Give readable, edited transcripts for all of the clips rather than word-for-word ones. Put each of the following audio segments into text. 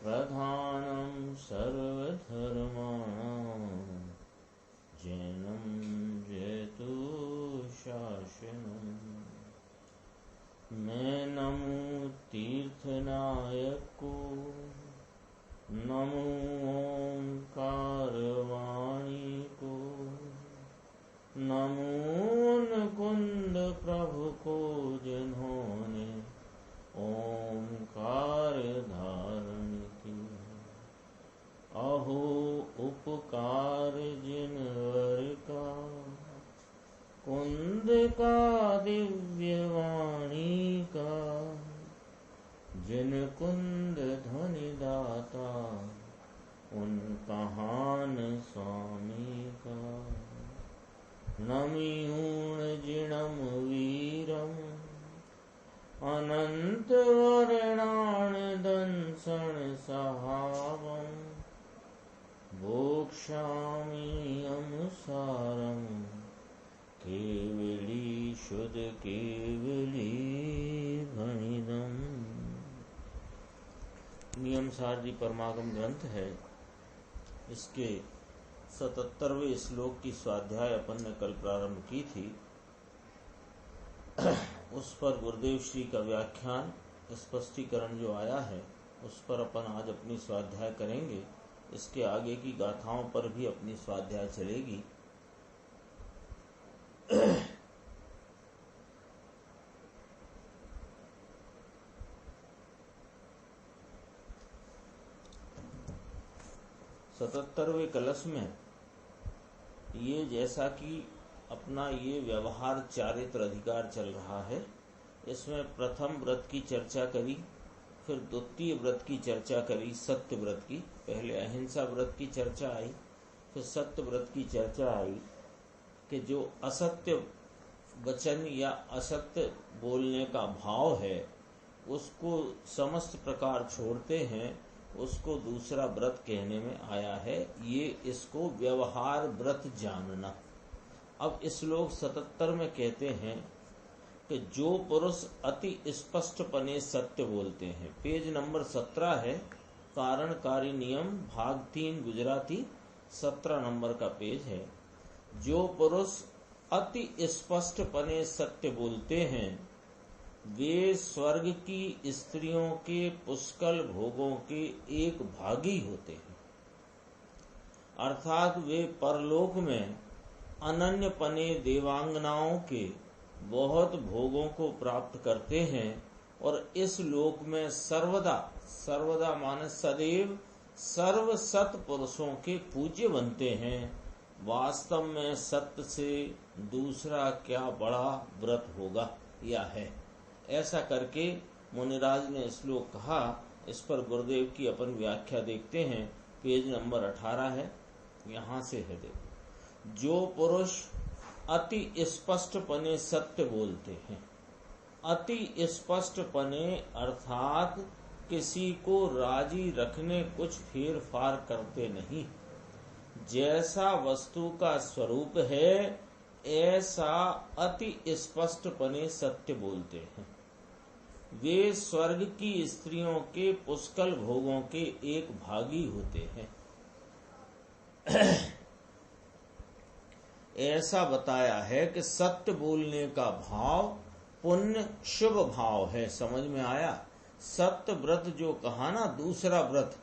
प्रधानं सर्वधर्माणां जैनं जयतु शासनम्। मैं नमो तीर्थनायक को, नमो ओंकारवाणी को, नमो मुकुंद प्रभु को, जिन्होंने ओंकार धारण की। अहो उपकार जिनवर का, कुंद का दिव्य वाणी का, जिन कुंद ध्वनि दाता, उन कहान स्वामी का। नमियूण जिणम वीरम, अनंत वर्णान दंसन सहावम, भोक्ष्यामि अमुसारम, केवली शुद्ध केवली भणिदम। नियम सारदी परमागम ग्रंथ है। इसके 77वें श्लोक की स्वाध्याय अपन ने कल प्रारंभ की थी। उस पर गुरुदेव श्री का व्याख्यान स्पष्टीकरण जो आया है उस पर अपन आज अपनी स्वाध्याय करेंगे। इसके आगे की गाथाओं पर भी अपनी स्वाध्याय चलेगी। सतहत्तरवें कलश में ये जैसा कि अपना ये व्यवहार चारित्र अधिकार चल रहा है, इसमें प्रथम व्रत की चर्चा करी, फिर द्वितीय व्रत की चर्चा करी, सत्य व्रत की। पहले अहिंसा व्रत की चर्चा आई, फिर सत्य व्रत की चर्चा आई कि जो असत्य वचन या असत्य बोलने का भाव है उसको समस्त प्रकार छोड़ते हैं, उसको दूसरा व्रत कहने में आया है। ये इसको व्यवहार व्रत जानना। अब श्लोक 77 में कहते हैं कि जो पुरुष अति स्पष्टपने सत्य बोलते हैं। पेज नंबर 17 है, कारणकारी नियम भाग 3 गुजराती 17 नंबर का पेज है। जो पुरुष अति स्पष्टपने सत्य बोलते हैं वे स्वर्ग की स्त्रियों के पुष्कल भोगों के एक भागी होते हैं, अर्थात वे परलोक में अनन्यपने देवांगनाओं के बहुत भोगों को प्राप्त करते हैं और इस लोक में सर्वदा माने सदैव सर्व सत पुरुषों के पूज्य बनते हैं। वास्तव में सत्य से दूसरा क्या बड़ा व्रत होगा या है। ऐसा करके मुनिराज ने श्लोक कहा। इस पर गुरुदेव की अपन व्याख्या देखते हैं। पेज नंबर 18 है, यहाँ से है। देखो, जो पुरुष अति स्पष्टपने सत्य बोलते हैं। अति स्पष्टपने अर्थात किसी को राजी रखने कुछ फेर फार करते नहीं। जैसा वस्तु का स्वरूप है ऐसा अति स्पष्टपने सत्य बोलते हैं। वे स्वर्ग की स्त्रियों के पुष्कल भोगों के एक भागी होते हैं। ऐसा बताया है कि सत्य बोलने का भाव पुण्य शुभ भाव है। समझ में आया? सत्य व्रत जो कहा ना, दूसरा व्रत,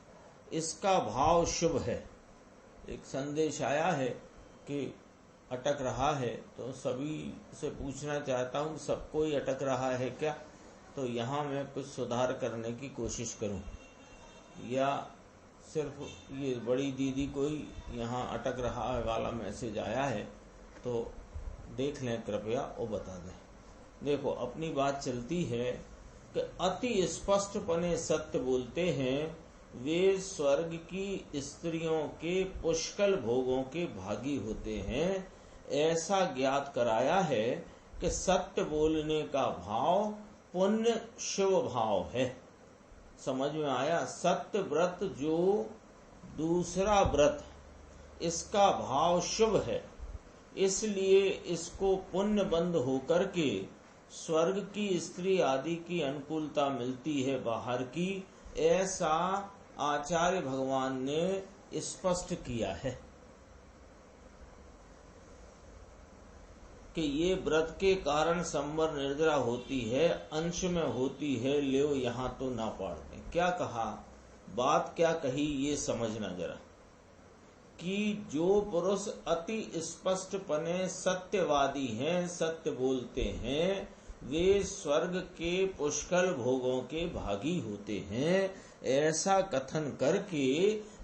इसका भाव शुभ है। एक संदेश आया है कि अटक रहा है, तो सभी से पूछना चाहता हूँ सबको ही अटक रहा है क्या? तो यहाँ मैं कुछ सुधार करने की कोशिश करूँ, या सिर्फ ये बड़ी दीदी को ही यहाँ अटक रहा है वाला मैसेज आया है, तो देख लें कृपया और बता दें। देखो, अपनी बात चलती है कि अति स्पष्टपने सत्य बोलते हैं वे स्वर्ग की स्त्रियों के पुष्कल भोगों के भागी होते हैं। ऐसा ज्ञात कराया है कि सत्य बोलने का भाव पुण्य शुभ भाव है। समझ में आया? सत्य व्रत जो दूसरा व्रत, इसका भाव शुभ है, इसलिए इसको पुण्य बंद होकर के स्वर्ग की स्त्री आदि की अनुकूलता मिलती है बाहर की। ऐसा आचार्य भगवान ने स्पष्ट किया है कि ये व्रत के कारण संवर निर्जरा होती है, अंश में होती है, ले यहाँ तो ना पाड़ते। क्या कहा, बात क्या कही, ये समझना जरा, कि जो पुरुष अति स्पष्टपने सत्यवादी हैं, सत्य बोलते हैं, वे स्वर्ग के पुष्कल भोगों के भागी होते हैं, ऐसा कथन करके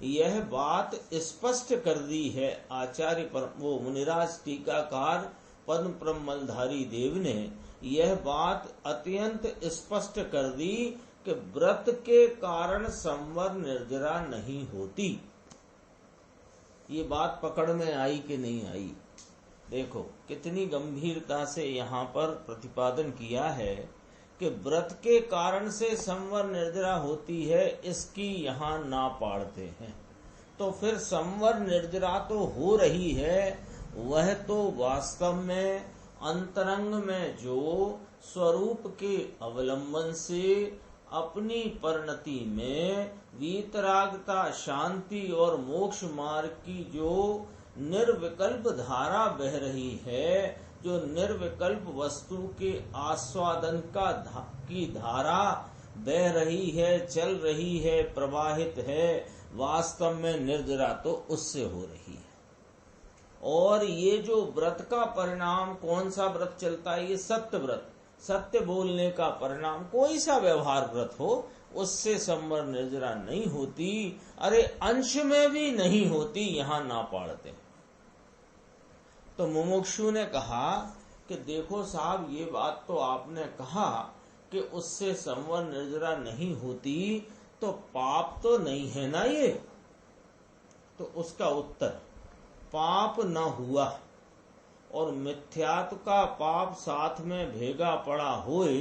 यह बात स्पष्ट कर दी है आचार्य पर वो मुनिराज टीकाकार पद्म प्रमलधारी देव ने यह बात अत्यंत स्पष्ट कर दी कि व्रत के कारण संवर निर्जरा नहीं होती। ये बात पकड़ में आई कि नहीं आई? देखो कितनी गंभीरता से यहाँ पर प्रतिपादन किया है कि व्रत के कारण से संवर निर्जरा होती है, इसकी यहाँ ना पाड़ते हैं। तो फिर संवर निर्जरा तो हो रही है, वह तो वास्तव में अंतरंग में जो स्वरूप के अवलंबन से अपनी परिणति में वीतरागता, शांति और मोक्ष मार्ग की जो निर्विकल्प धारा बह रही है, जो निर्विकल्प वस्तु के आस्वादन की धारा बह रही है, चल रही है, प्रवाहित है, वास्तव में निर्जरा तो उससे हो रही है। और ये जो व्रत का परिणाम, कौन सा व्रत चलता है? ये सत्य व्रत, सत्य बोलने का परिणाम, कोई सा व्यवहार व्रत हो, उससे संवर निर्जरा नहीं होती। अरे अंश में भी नहीं होती, यहाँ ना पाड़ते। तो मुमुक्षु ने कहा कि देखो साहब, ये बात तो आपने कहा कि उससे संवर निर्जरा नहीं होती, तो पाप तो नहीं है ना ये? तो उसका उत्तर, पाप न हुआ और मिथ्यात्व का पाप साथ में भेगा पड़ा होए,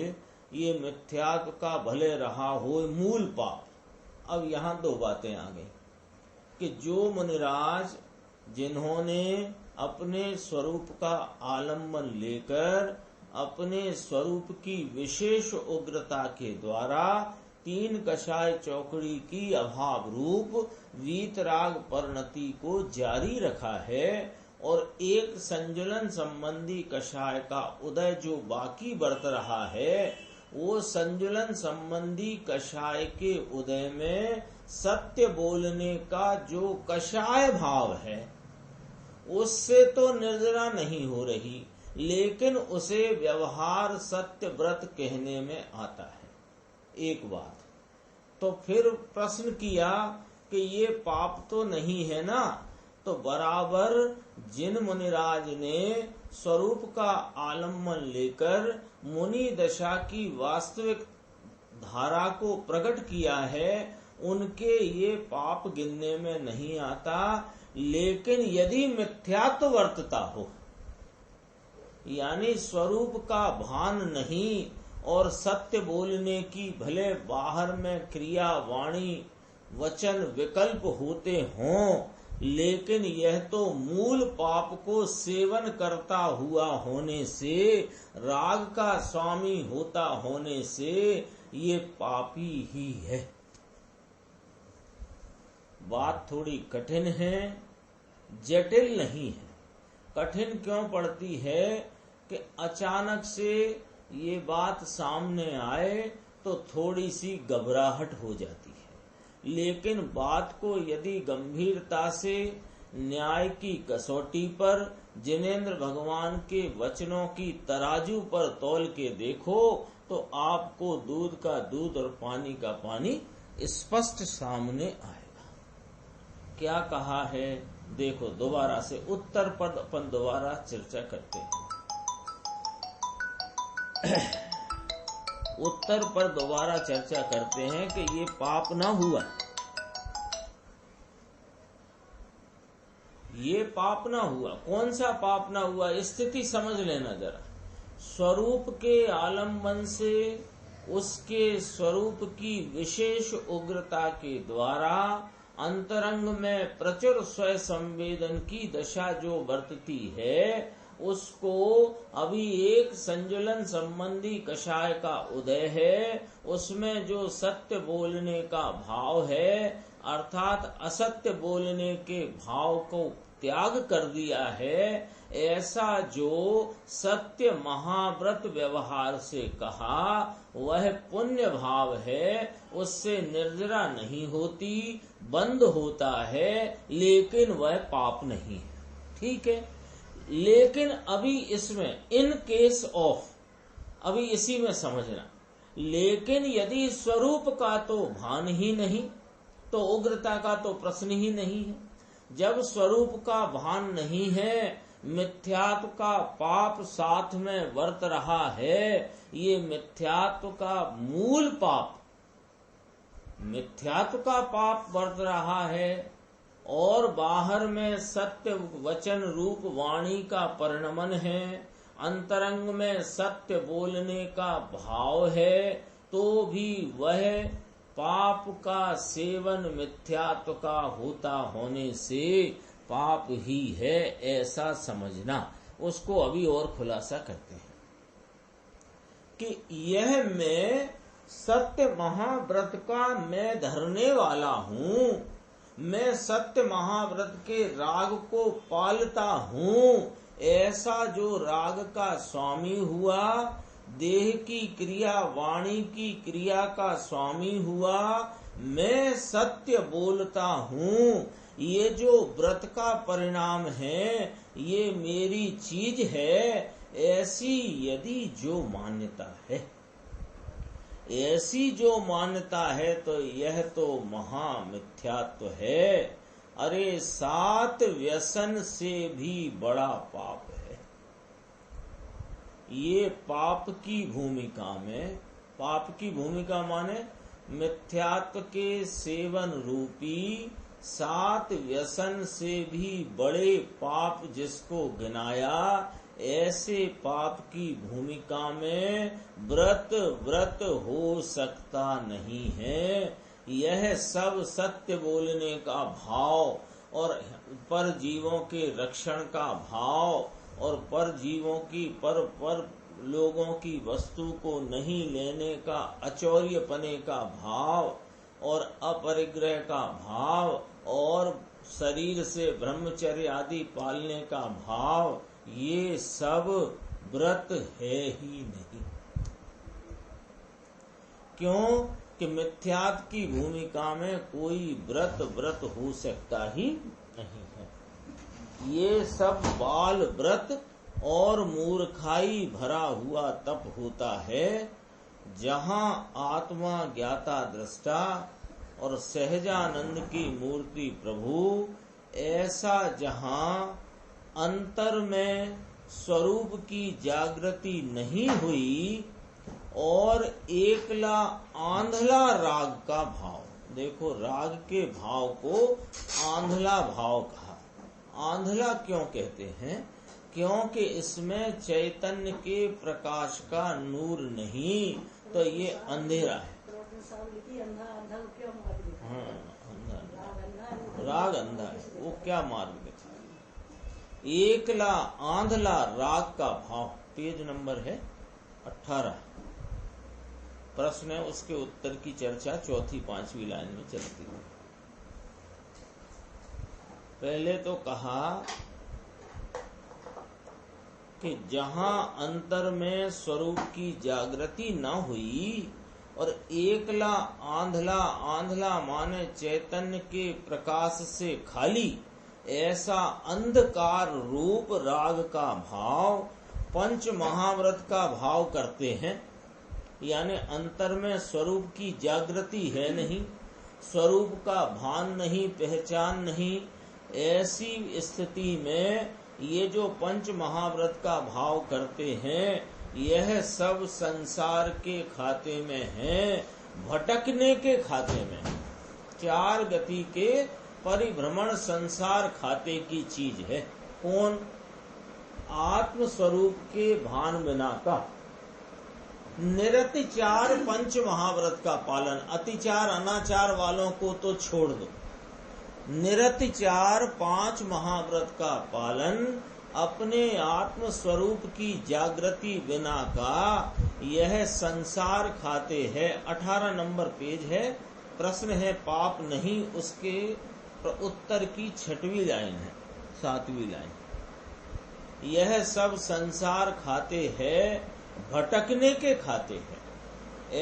ये मिथ्यात्व का भले रहा होए मूल पाप। अब यहाँ दो बातें आ गई कि जो मुनिराज जिन्होंने अपने स्वरूप का आलम्बन लेकर अपने स्वरूप की विशेष उग्रता के द्वारा तीन कषाय चौकड़ी की अभाव रूप वीतराग परिणति को जारी रखा है, और एक संजुलन संबंधी कषाय का उदय जो बाकी बरत रहा है, वो संजुलन संबंधी कषाय के उदय में सत्य बोलने का जो कषाय भाव है, उससे तो निर्जरा नहीं हो रही, लेकिन उसे व्यवहार सत्य व्रत कहने में आता है। एक बात। तो फिर प्रश्न किया कि ये पाप तो नहीं है ना? तो बराबर जिन मुनिराज ने स्वरूप का आलम्बन लेकर मुनि दशा की वास्तविक धारा को प्रकट किया है, उनके ये पाप गिनने में नहीं आता। लेकिन यदि मिथ्यात्व वर्तता हो, यानी स्वरूप का भान नहीं और सत्य बोलने की भले बाहर में क्रिया, वाणी, वचन विकल्प होते हों, लेकिन यह तो मूल पाप को सेवन करता हुआ होने से, राग का स्वामी होता होने से ये पापी ही है। बात थोड़ी कठिन है, जटिल नहीं है। कठिन क्यों पड़ती है कि अचानक से ये बात सामने आए तो थोड़ी सी घबराहट हो जाती है। लेकिन बात को यदि गंभीरता से न्याय की कसौटी पर, जिनेंद्र भगवान के वचनों की तराजू पर तौल के देखो, तो आपको दूध का दूध और पानी का पानी स्पष्ट सामने आएगा। क्या कहा है देखो, दोबारा से उत्तर पद अपन दोबारा चर्चा करते हैं। उत्तर पर दोबारा चर्चा करते हैं कि ये पाप ना हुआ, ये पाप ना हुआ। कौन सा पाप ना हुआ? स्थिति समझ लेना जरा। स्वरूप के आलम्बन से उसके स्वरूप की विशेष उग्रता के द्वारा अंतरंग में प्रचुर स्वय संवेदन की दशा जो बरतती है, उसको अभी एक संजुलन संबंधी कषाय का उदय है, उसमें जो सत्य बोलने का भाव है अर्थात असत्य बोलने के भाव को त्याग कर दिया है, ऐसा जो सत्य महाव्रत व्यवहार से कहा वह पुण्य भाव है, उससे निर्जरा नहीं होती, बंद होता है, लेकिन वह पाप नहीं है। ठीक है, लेकिन अभी इसमें इन केस ऑफ, अभी इसी में समझना, लेकिन यदि स्वरूप का तो भान ही नहीं तो उग्रता का तो प्रश्न ही नहीं है। जब स्वरूप का भान नहीं है, मिथ्यात्व का पाप साथ में वर्त रहा है, ये मिथ्यात्व का मूल पाप, मिथ्यात्व का पाप वर्त रहा है और बाहर में सत्य वचन रूप वाणी का परिणमन है, अंतरंग में सत्य बोलने का भाव है, तो भी वह पाप का सेवन मिथ्यात्व का होता होने से पाप ही है, ऐसा समझना। उसको अभी और खुलासा करते हैं कि यह मैं सत्य महाव्रत का मैं धरने वाला हूँ, मैं सत्य महाव्रत के राग को पालता हूँ, ऐसा जो राग का स्वामी हुआ, देह की क्रिया वाणी की क्रिया का स्वामी हुआ, मैं सत्य बोलता हूँ, ये जो व्रत का परिणाम है ये मेरी चीज है, ऐसी यदि जो मान्यता है, ऐसी जो मान्यता है तो यह तो महामिथ्यात्व है। अरे 7 व्यसन से भी बड़ा पाप है। ये पाप की भूमिका में, पाप की भूमिका माने मिथ्यात्व के सेवन रूपी 7 व्यसन से भी बड़े पाप जिसको गिनाया, ऐसे पाप की भूमिका में व्रत हो सकता नहीं है। यह सब सत्य बोलने का भाव और पर जीवों के रक्षण का भाव और पर जीवों की पर लोगों की वस्तु को नहीं लेने का अचौर्यपने का भाव और अपरिग्रह का भाव और शरीर से ब्रह्मचर्य आदि पालने का भाव, ये सब व्रत है ही नहीं। क्यों कि मिथ्यात्व की भूमिका में कोई व्रत हो सकता ही नहीं है। ये सब बाल व्रत और मूर्खाई भरा हुआ तप होता है, जहाँ आत्मा ज्ञाता दृष्टा और सहजानंद की मूर्ति प्रभु, ऐसा जहाँ अंतर में स्वरूप की जागृति नहीं हुई और एकला आंधला राग का भाव, देखो राग के भाव को आंधला भाव कहा। आंधला क्यों कहते हैं? क्योंकि इसमें चैतन्य के प्रकाश का नूर नहीं, तो ये अंधेरा है। हाँ, राग अंधा है, वो क्या मार्ग दिखा? एकला आंधला राग का भाव, पेज नंबर है 18। प्रश्न है, उसके उत्तर की चर्चा 4-5 लाइन में चलती है। पहले तो कहा कि जहां अंतर में स्वरूप की जागृति न हुई और एकला आंधला माने चैतन्य के प्रकाश से खाली, ऐसा अंधकार रूप राग का भाव पंच महाव्रत का भाव करते हैं। यानी अंतर में स्वरूप की जागृति है नहीं, स्वरूप का भान नहीं, पहचान नहीं, ऐसी स्थिति में ये जो पंच महाव्रत का भाव करते हैं, यह सब संसार के खाते में है, भटकने के खाते में, 4 गति के परिभ्रमण संसार खाते की चीज है। कौन? आत्म स्वरूप के भान बिना का निरतिचार पंच महाव्रत का पालन, अतिचार अनाचार वालों को तो छोड़ दो, निरतिचार 5 महाव्रत का पालन अपने आत्म स्वरूप की जागृति बिना का यह संसार खाते हैं। 18 नंबर पेज है, प्रश्न है पाप नहीं, उसके उत्तर की 6वीं लाइन है, 7वीं लाइन। यह सब संसार खाते हैं, भटकने के खाते हैं।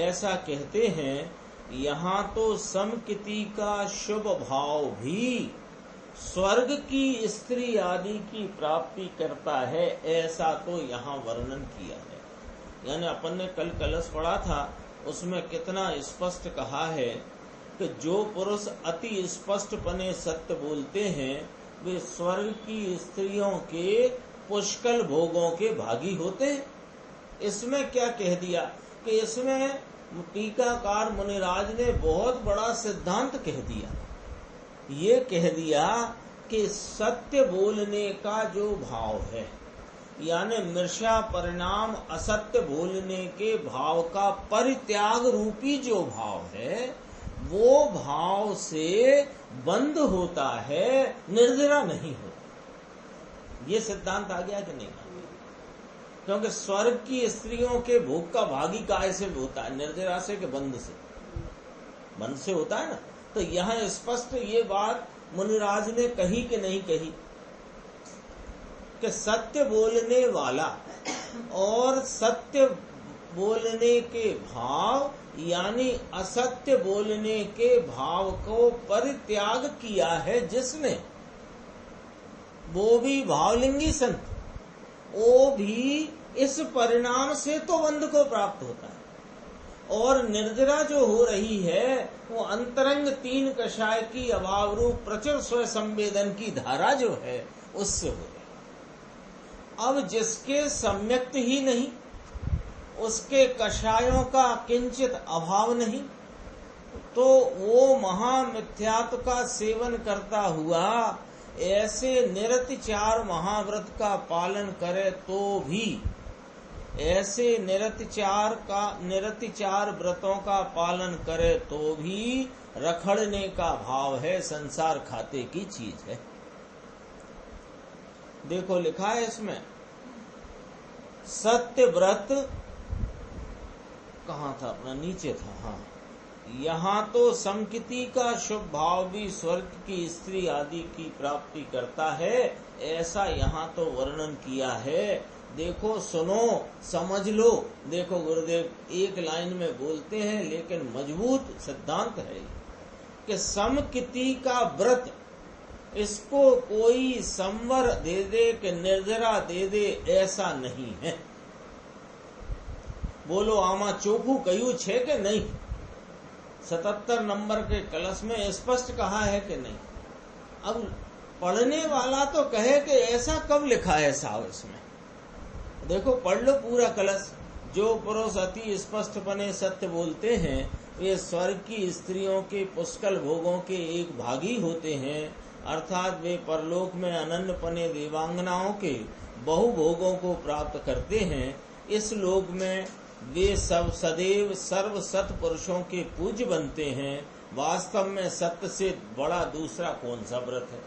ऐसा कहते हैं, यहाँ तो समकिति का शुभ भाव भी स्वर्ग की स्त्री आदि की प्राप्ति करता है, ऐसा तो यहाँ वर्णन किया है। यानी अपन ने कल कलश पढ़ा था, उसमें कितना स्पष्ट कहा है कि जो पुरुष अति स्पष्टपने सत्य बोलते हैं वे स्वर्ग की स्त्रियों के पुष्कल भोगों के भागी होते हैं। इसमें क्या कह दिया कि इसमें टीकाकार मुनिराज ने बहुत बड़ा सिद्धांत कह दिया। ये कह दिया कि सत्य बोलने का जो भाव है, यानी मृषा परिणाम असत्य बोलने के भाव का परित्याग रूपी जो भाव है, वो भाव से बंद होता है, निर्जरा नहीं होता। ये सिद्धांत आ गया कि नहीं? क्योंकि स्वर्ग की स्त्रियों के भोग का भागी काय से होता है? निर्जरा से कि बंद से? बंद से होता है ना। तो यहाँ स्पष्ट ये बात मुनिराज ने कही कि नहीं कही कि सत्य बोलने वाला और सत्य बोलने के भाव यानी असत्य बोलने के भाव को परित्याग किया है जिसने, वो भी भावलिंगी संत, वो भी इस परिणाम से तो बंध को प्राप्त होता है। और निर्जरा जो हो रही है वो अंतरंग 3 कषाय की अभाव रूप प्रचुर स्व संवेदन की धारा जो है उससे हो रही है। अब जिसके सम्यक्त ही नहीं, उसके कषायों का किंचित अभाव नहीं, तो वो महामिथ्यात्व का सेवन करता हुआ ऐसे निरतिचार महाव्रत का पालन करे तो भी, ऐसे निरतिचार व्रतों का पालन करे तो भी रखड़ने का भाव है, संसार खाते की चीज है। देखो लिखा है इसमें, सत्य व्रत कहाँ था अपना, नीचे था। हाँ, यहाँ तो समकिति का शुभ भाव भी स्वर्ग की स्त्री आदि की प्राप्ति करता है, ऐसा यहाँ तो वर्णन किया है। देखो सुनो समझ लो। देखो गुरुदेव एक लाइन में बोलते हैं लेकिन मजबूत सिद्धांत है कि समकिति का व्रत, इसको कोई संवर दे दे कि निर्जरा दे दे, ऐसा नहीं है। बोलो आमा चोखू कयू छे कि नहीं? 77 नंबर के कलश में स्पष्ट कहा है कि नहीं? अब पढ़ने वाला तो कहे कि ऐसा कब लिखा है साहब इसमें? देखो पढ़ लो पूरा कलश। जो पुरुष अति स्पष्टपने सत्य बोलते हैं वे स्वर्ग की स्त्रियों के पुष्कल भोगों के एक भागी होते हैं, अर्थात वे परलोक में अनन्यपने देवांगनाओं के बहु भोगों को प्राप्त करते हैं। इस लोक में वे सब सदैव सर्व सत पुरुषों के पूज्य बनते हैं। वास्तव में सत्य से बड़ा दूसरा कौन सा व्रत है?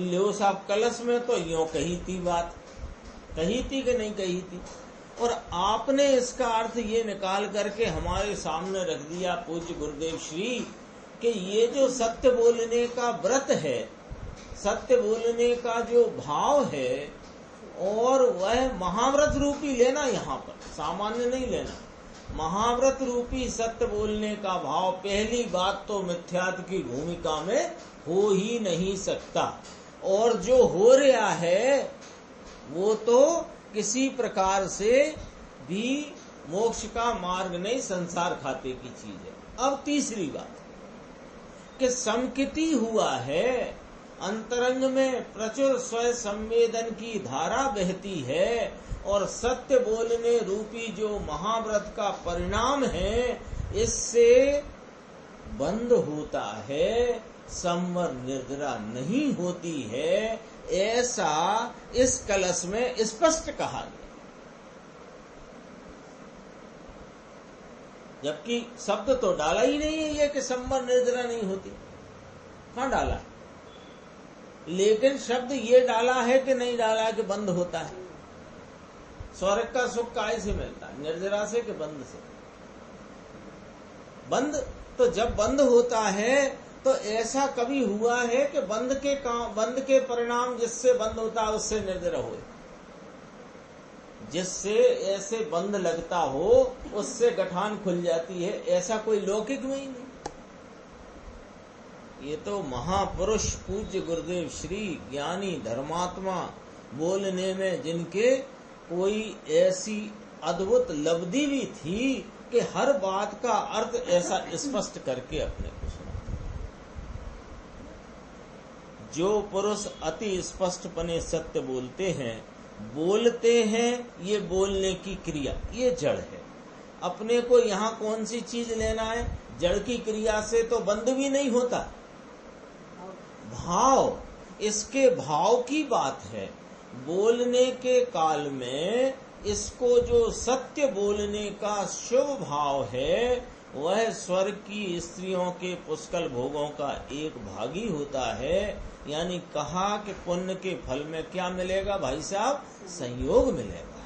लो साहब कलश में तो यूं कही थी बात, कही थी कि नहीं कही थी? और आपने इसका अर्थ ये निकाल करके हमारे सामने रख दिया पूज्य गुरुदेव श्री कि ये जो सत्य बोलने का व्रत है, सत्य बोलने का जो भाव है, और वह महाव्रत रूपी लेना, यहाँ पर सामान्य नहीं लेना, महाव्रत रूपी सत्य बोलने का भाव पहली बात तो मिथ्यात्व की भूमिका में हो ही नहीं सकता। और जो हो रहा है वो तो किसी प्रकार से भी मोक्ष का मार्ग नहीं, संसार खाते की चीज है। अब तीसरी बात कि समकिति हुआ है, अंतरंग में प्रचुर स्व संवेदन की धारा बहती है, और सत्य बोलने रूपी जो महाव्रत का परिणाम है इससे बंद होता है, संवर निर्जरा नहीं होती है, ऐसा इस कलश में स्पष्ट कहा गया। जबकि शब्द तो डाला ही नहीं है ये कि संवर निर्जरा नहीं होती। कहाँ डाला है? लेकिन शब्द ये डाला है कि नहीं डाला कि बंद होता है। स्वर्ग का सुख काय से मिलता है? निर्जरा से कि बंद से? बंद। तो जब बंद होता है तो ऐसा कभी हुआ है कि बंद के परिणाम जिससे बंद होता है उससे निर्जरा हो, जिससे ऐसे बंद लगता हो उससे गठान खुल जाती है, ऐसा कोई लौकिक में ही नहीं। ये तो महापुरुष पूज्य गुरुदेव श्री ज्ञानी धर्मात्मा बोलने में जिनके कोई ऐसी अद्भुत लब्धि भी थी कि हर बात का अर्थ ऐसा स्पष्ट करके अपने को सुना। जो पुरुष अति स्पष्टपने सत्य बोलते हैं, ये बोलने की क्रिया, ये जड़ है। अपने को यहाँ कौन सी चीज लेना है? जड़ की क्रिया से तो बंद भी नहीं होता। भाव, इसके भाव की बात है। बोलने के काल में इसको जो सत्य बोलने का शुभ भाव है वह स्वर्ग की स्त्रियों के पुष्कल भोगों का एक भागी होता है। यानी कहा कि पुण्य के फल में क्या मिलेगा भाई साहब? संयोग मिलेगा।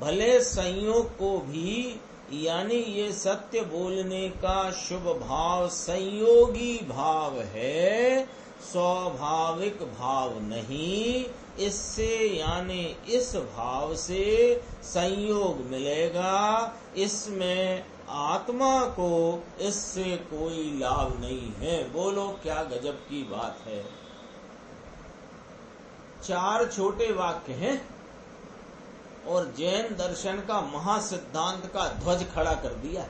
भले संयोग को भी, यानी ये सत्य बोलने का शुभ भाव संयोगी भाव है, स्वाभाविक भाव नहीं। इससे यानी इस भाव से संयोग मिलेगा, इसमें आत्मा को इससे कोई लाभ नहीं है। बोलो क्या गजब की बात है। 4 छोटे वाक्य हैं और जैन दर्शन का महासिद्धांत का ध्वज खड़ा कर दिया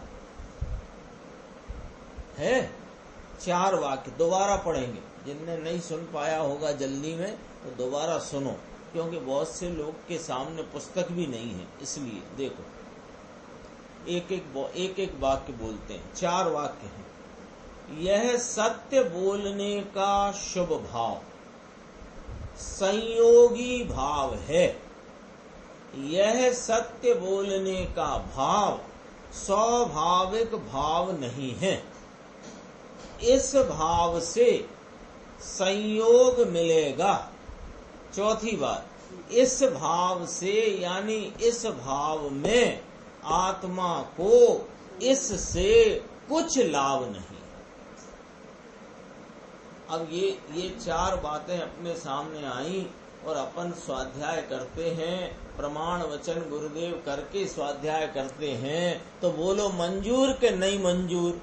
है। 4 वाक्य दोबारा पढ़ेंगे। जिनने नहीं सुन पाया होगा जल्दी में तो दोबारा सुनो, क्योंकि बहुत से लोग के सामने पुस्तक भी नहीं है। इसलिए देखो, एक एक वाक्य बोलते हैं। 4 वाक्य हैं। यह सत्य बोलने का शुभ भाव संयोगी भाव है। यह सत्य बोलने का भाव स्वाभाविक भाव नहीं है। इस भाव से संयोग मिलेगा। चौथी बात, इस भाव से यानी इस भाव में आत्मा को इससे कुछ लाभ नहीं। अब ये 4 बातें अपने सामने आई और अपन स्वाध्याय करते हैं, प्रमाण वचन गुरुदेव करके स्वाध्याय करते हैं। तो बोलो मंजूर के नहीं मंजूर?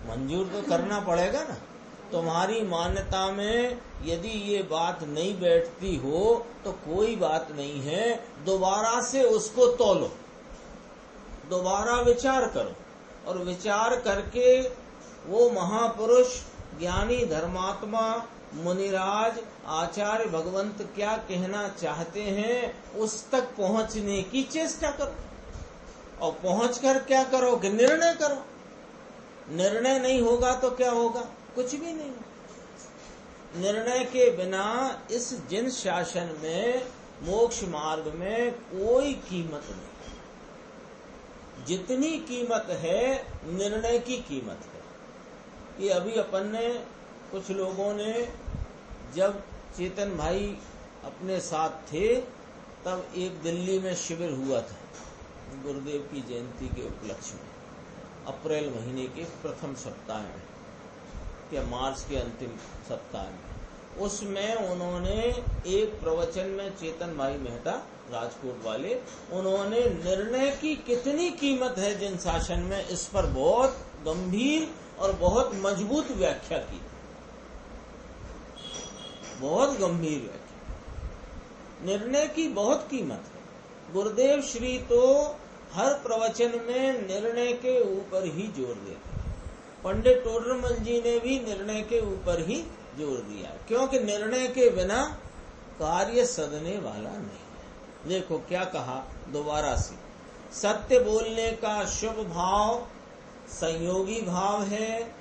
मंजूर तो करना पड़ेगा ना। तुम्हारी मान्यता में यदि ये बात नहीं बैठती हो तो कोई बात नहीं है, दोबारा से उसको तोलो, दोबारा विचार करो और विचार करके वो महापुरुष ज्ञानी धर्मात्मा मुनिराज आचार्य भगवंत क्या कहना चाहते हैं उस तक पहुंचने की चेष्टा करो। और पहुंचकर क्या करो कि निर्णय करो। निर्णय नहीं होगा तो क्या होगा? कुछ भी नहीं। निर्णय के बिना इस जिन शासन में, मोक्ष मार्ग में कोई कीमत नहीं। जितनी कीमत है निर्णय की कीमत है। ये अभी अपन ने कुछ लोगों ने, जब चेतन भाई अपने साथ थे तब एक दिल्ली में शिविर हुआ था गुरुदेव की जयंती के उपलक्ष्य में, अप्रैल महीने के प्रथम सप्ताह में या मार्च के अंतिम सप्ताह में। उसमें उन्होंने एक प्रवचन में, चेतन भाई मेहता राजकोट वाले, उन्होंने निर्णय की कितनी कीमत है जिन शासन में, इस पर बहुत गंभीर और बहुत मजबूत व्याख्या की। बहुत गंभीर व्याख्या। निर्णय की बहुत कीमत है। गुरुदेव श्री तो हर प्रवचन में निर्णय के ऊपर ही जोर देते। पंडित टोडरमल जी ने भी निर्णय के ऊपर ही जोर दिया, क्योंकि निर्णय के बिना कार्य सधने वाला नहीं है। देखो क्या कहा दोबारा से, सत्य बोलने का शुभ भाव संयोगी भाव है,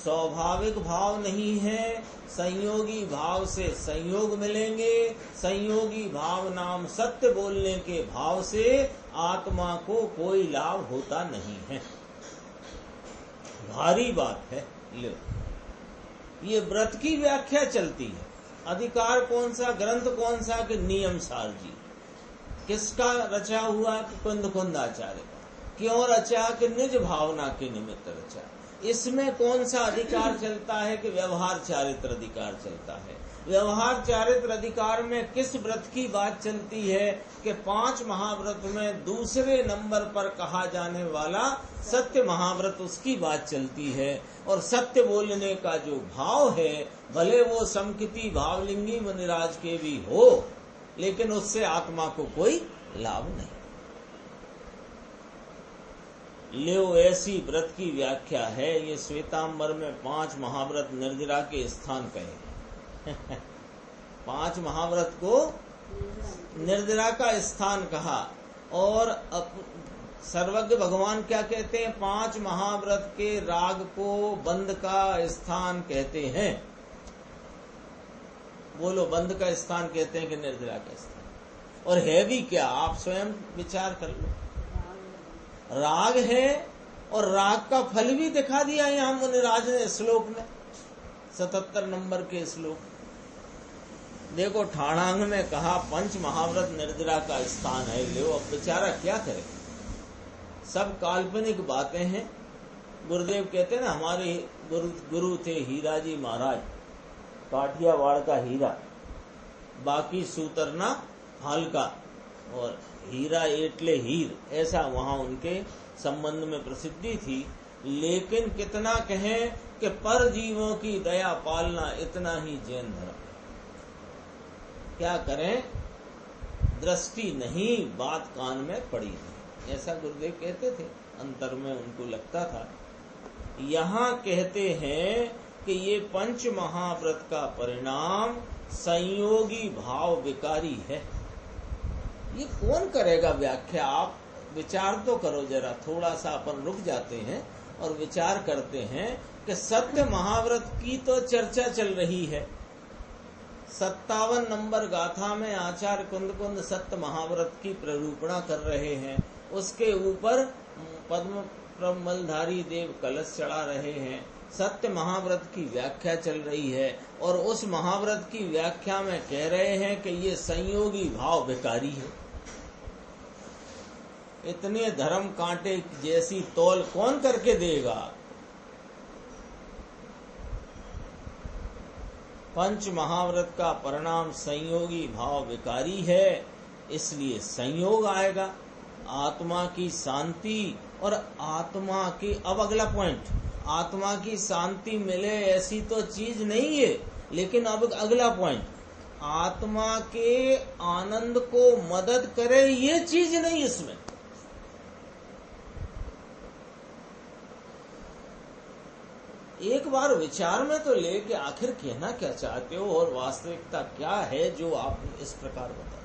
स्वाभाविक भाव नहीं है। संयोगी भाव से संयोग मिलेंगे। संयोगी भाव नाम सत्य बोलने के भाव से आत्मा को कोई लाभ होता नहीं है। भारी बात है। लो, ये व्रत की व्याख्या चलती है। अधिकार कौन सा, ग्रंथ कौन सा, कि नियम सार जी। किसका रचा हुआ, कुंद आचार्य का। क्यों रचा, कि निज भावना के निमित्त रचा। इसमें कौन सा अधिकार चलता है, कि व्यवहार चारित्र अधिकार चलता है। व्यवहार चारित्र अधिकार में किस व्रत की बात चलती है, कि 5 महाव्रत में दूसरे नंबर पर कहा जाने वाला सत्य महाव्रत, उसकी बात चलती है। और सत्य बोलने का जो भाव है, भले वो समकिति भावलिंगी मुनिराज के भी हो, लेकिन उससे आत्मा को कोई लाभ नहीं। लियो ऐसी व्रत की व्याख्या है। ये श्वेतांबर में 5 महाव्रत निर्जरा के स्थान कहे। 5 महाव्रत को निर्जरा का स्थान कहा। और सर्वज्ञ भगवान क्या कहते हैं, 5 महाव्रत के राग को बंद का स्थान कहते हैं। बोलो, बंद का स्थान कहते हैं कि निर्जरा का स्थान? और है भी क्या, आप स्वयं विचार कर लो। राग है, और राग का फल भी दिखा दिया यहां मुनिराज ने श्लोक में, 77 नंबर के श्लोक। देखो, ठाणांग में कहा 5 महाव्रत निर्जरा का स्थान है। लो, अब बेचारा क्या करे, सब काल्पनिक बातें हैं। गुरुदेव कहते हैं ना, हमारे गुरु थे हीरा जी महाराज, काठियावाड़ का हीरा, बाकी सूतरना हल्का, और हीरा एटले हीर, ऐसा वहां उनके संबंध में प्रसिद्धि थी। लेकिन कितना कहें कि पर जीवों की दया पालना इतना ही जैन धर्म। क्या करें, दृष्टि नहीं, बात कान में पड़ी नहीं, ऐसा गुरुदेव कहते थे। अंतर में उनको लगता था। यहाँ कहते हैं कि ये 5 महाव्रत का परिणाम संयोगी भाव विकारी है। ये कौन करेगा व्याख्या? आप विचार तो करो जरा, थोड़ा सा अपन रुक जाते हैं और विचार करते हैं कि सत्य महाव्रत की तो चर्चा चल रही है। 57 नंबर गाथा में आचार्य कुंद सत्य महाव्रत की प्ररूपणा कर रहे हैं। उसके ऊपर पद्म प्रमलधारी देव कलश चढ़ा रहे हैं। सत्य महाव्रत की व्याख्या चल रही है, और उस महाव्रत की व्याख्या में कह रहे हैं कि ये संयोगी भाव विकारी है। इतने धर्म कांटे जैसी तौल कौन करके देगा? 5 महाव्रत का परिणाम संयोगी भाव विकारी है, इसलिए संयोग आएगा। आत्मा की शांति और आत्मा की, अब अगला पॉइंट, आत्मा की शांति मिले ऐसी तो चीज नहीं है। लेकिन अब अगला पॉइंट, आत्मा के आनंद को मदद करे ये चीज नहीं इसमें। एक बार विचार में तो लेके आखिर कहना क्या चाहते हो और वास्तविकता क्या है जो आप इस प्रकार बताते हो।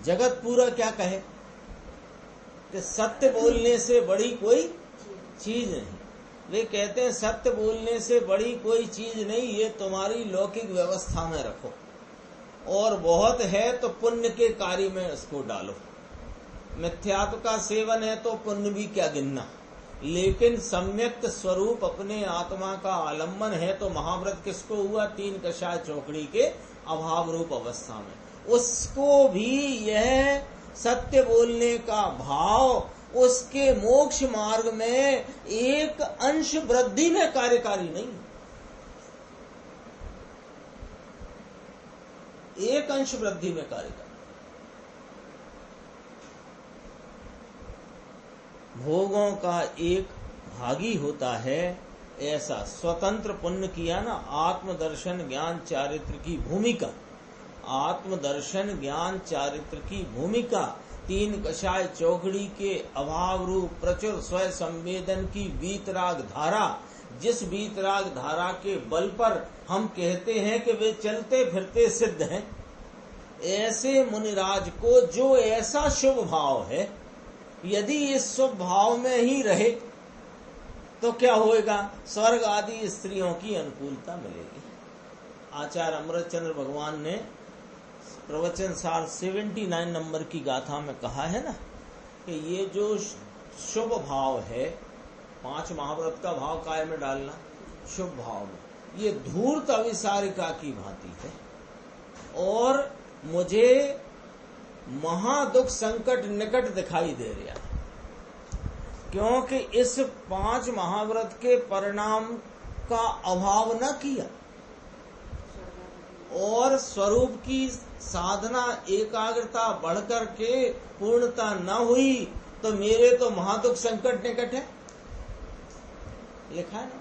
जगत पूरा क्या कहे कि सत्य बोलने से बड़ी कोई चीज नहीं। वे कहते हैं सत्य बोलने से बड़ी कोई चीज नहीं, ये तुम्हारी लौकिक व्यवस्था में रखो, और बहुत है तो पुण्य के कार्य में इसको डालो। मिथ्यात्व का सेवन है तो पुण्य भी क्या गिनना, लेकिन सम्यक्त स्वरूप अपने आत्मा का आलम्बन है तो महाव्रत किसको हुआ? 3 कषाय चौकड़ी के अभाव रूप अवस्था में। उसको भी यह सत्य बोलने का भाव उसके मोक्ष मार्ग में एक अंश वृद्धि में कार्यकारी नहीं, एक अंश वृद्धि में कार्यकारी। भोगों का एक भागी होता है, ऐसा स्वतंत्र पुण्य किया ना। आत्मदर्शन ज्ञान चारित्र की भूमिका, आत्मदर्शन ज्ञान चारित्र की भूमिका 3 कषाय चौकड़ी के अभाव रूप प्रचुर स्वयं संवेदन की वीतराग धारा, जिस वीतराग धारा के बल पर हम कहते हैं कि वे चलते फिरते सिद्ध हैं, ऐसे मुनिराज को जो ऐसा शुभ भाव है, यदि इस शुभ भाव में ही रहे तो क्या होएगा? स्वर्ग आदि स्त्रियों की अनुकूलता मिलेगी। आचार्य अमृतचंद्र भगवान ने प्रवचन सार 79 नंबर की गाथा में कहा है ना कि ये जो शुभ भाव है, 5 महाव्रत का भाव काय में डालना? शुभ भाव में। ये धूर्त अविसारिका की भांति है और मुझे महादुख संकट निकट दिखाई दे रहा है, क्योंकि इस 5 महाव्रत के परिणाम का अभाव न किया और स्वरूप की साधना एकाग्रता बढ़कर के पूर्णता न हुई तो मेरे तो महादुख संकट निकट है, लिखा है ना।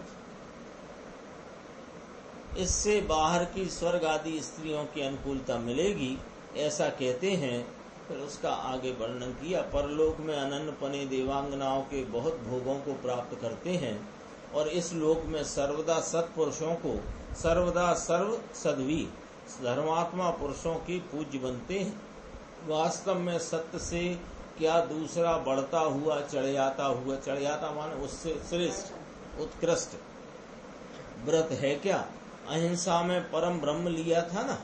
इससे बाहर की स्वर्ग आदि स्त्रियों की अनुकूलता मिलेगी, ऐसा कहते हैं। फिर उसका आगे वर्णन किया। परलोक में अनन्नपने देवांगनाओं के बहुत भोगों को प्राप्त करते हैं और इस लोक में सर्वदा सत्पुरुषों को, सर्वदा सर्व सद्वी धर्मात्मा पुरुषों की पूज्य बनते हैं। वास्तव में सत्य से क्या दूसरा बढ़ता हुआ चढ़ियाता माने उससे श्रेष्ठ उत्कृष्ट व्रत है क्या? अहिंसा में परम ब्रह्म लिया था ना,